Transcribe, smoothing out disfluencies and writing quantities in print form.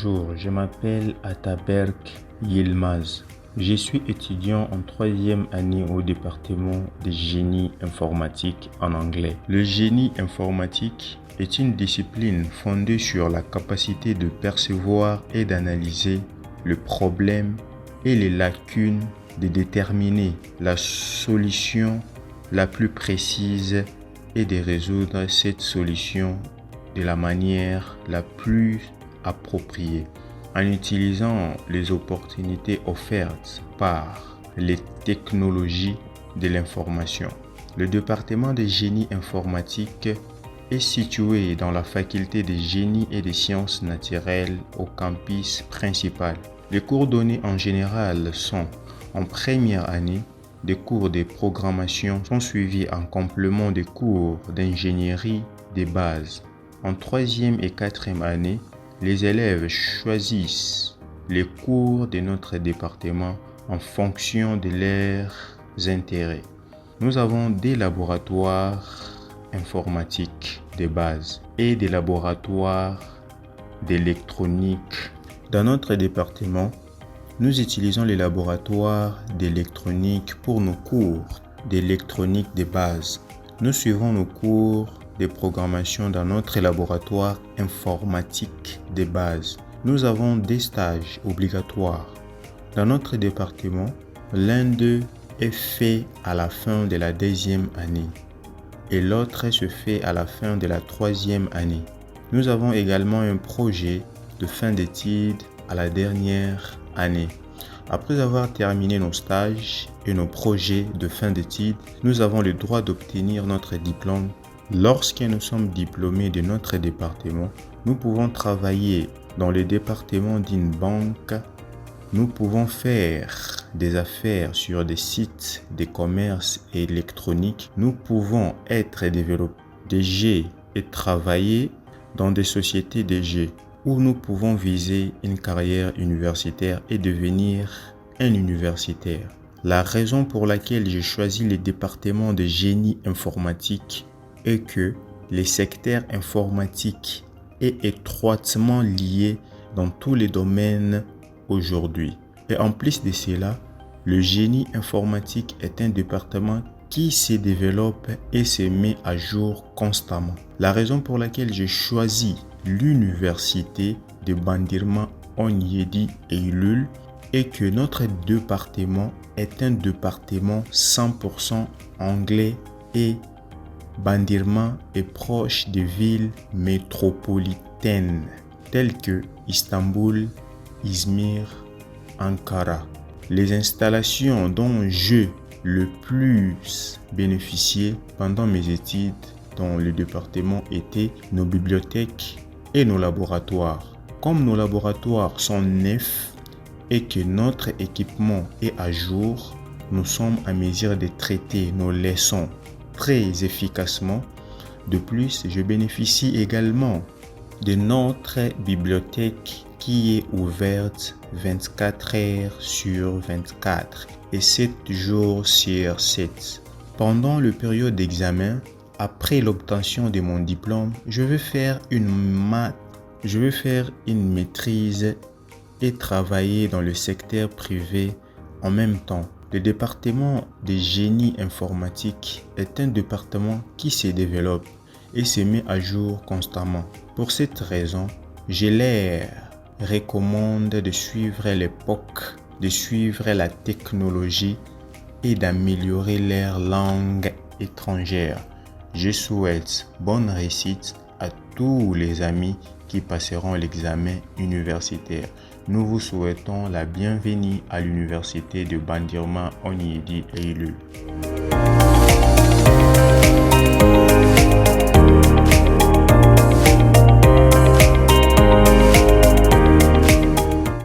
Bonjour, je m'appelle Ataberk Yilmaz. Je suis étudiant en 3e année au département de génie informatique en anglais. Le génie informatique est une discipline fondée sur la capacité de percevoir et d'analyser le problème et les lacunes, de déterminer la solution la plus précise et de résoudre cette solution de la manière la plus appropriée en utilisant les opportunités offertes par les technologies de l'information. Le département de génie informatique est situé dans la faculté de génie et des sciences naturelles au campus principal. Les cours donnés en général sont en première année. Des cours de programmation sont suivis en complément des cours d'ingénierie de base. En 3e et 4e année, les élèves choisissent les cours de notre département en fonction de leurs intérêts. Nous avons des laboratoires informatiques de base et des laboratoires d'électronique. Dans notre département, nous utilisons les laboratoires d'électronique pour nos cours d'électronique de base. Nous suivons nos cours de programmation dans notre laboratoire informatique de base. Nous avons des stages obligatoires. Dans notre département, l'un d'eux est fait à la fin de la 2e année et l'autre se fait à la fin de la 3e année. Nous avons également un projet de fin d'études à la dernière année. Après avoir terminé nos stages et nos projets de fin d'études, nous avons le droit d'obtenir notre diplôme. Lorsque nous sommes diplômés de notre département, nous pouvons travailler dans le département d'une banque. Nous pouvons faire des affaires sur des sites de commerce électronique. Nous pouvons être développeurs de jeux et travailler dans des sociétés de jeux, où nous pouvons viser une carrière universitaire et devenir un universitaire. La raison pour laquelle j'ai choisi le département de génie informatique est que le secteur informatique est étroitement lié dans tous les domaines aujourd'hui. Et en plus de cela, le génie informatique est un département qui se développe et se met à jour constamment. La raison pour laquelle j'ai choisi l'université de Bandirma Onyedi Eylul est que notre département est un département 100% anglais et Bandirma est proche des villes métropolitaines telles que Istanbul, Izmir, Ankara. Les installations dont j'ai le plus bénéficié pendant mes études dans le département étaient nos bibliothèques et nos laboratoires. Comme nos laboratoires sont neufs et que notre équipement est à jour, nous sommes à mesure de traiter nos leçons très efficacement. De plus, je bénéficie également de notre bibliothèque qui est ouverte 24 heures sur 24 et 7 jours sur 7. Pendant la période d'examen, après l'obtention de mon diplôme, je vais faire une maîtrise et travailler dans le secteur privé en même temps. Le département de génie informatique est un département qui se développe et se met à jour constamment. Pour cette raison, je leur recommande de suivre l'époque, de suivre la technologie et d'améliorer leur langue étrangère. Je souhaite bonne réussite à tous les amis qui passeront l'examen universitaire. Nous vous souhaitons la bienvenue à l'université de Bandirma Onyedi Eylul.